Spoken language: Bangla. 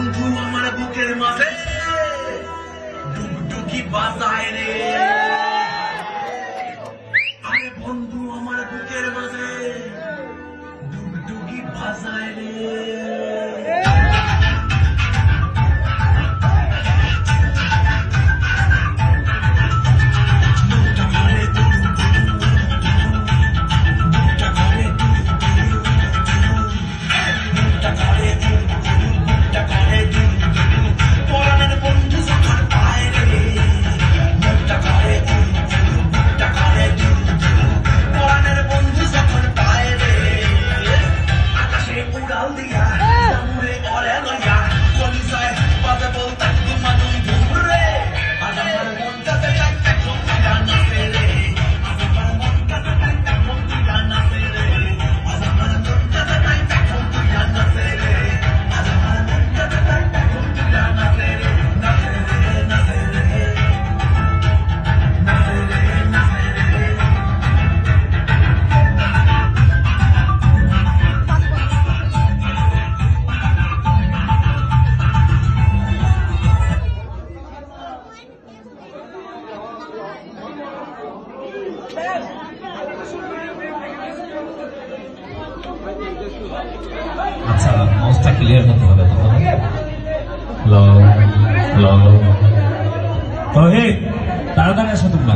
বন্ধু আমার বুকের মাঝে ডুগডুগি বাজায় রে, আরে বন্ধু আমার বুকের মাঝে ডুগডুগি বাজায় রে। আচ্ছা, মাউসটা ক্লিয়ার হতে হবে তো। হ্যালো হ্যালো, তো হে তাড়াতাড়ি আসো তোমরা।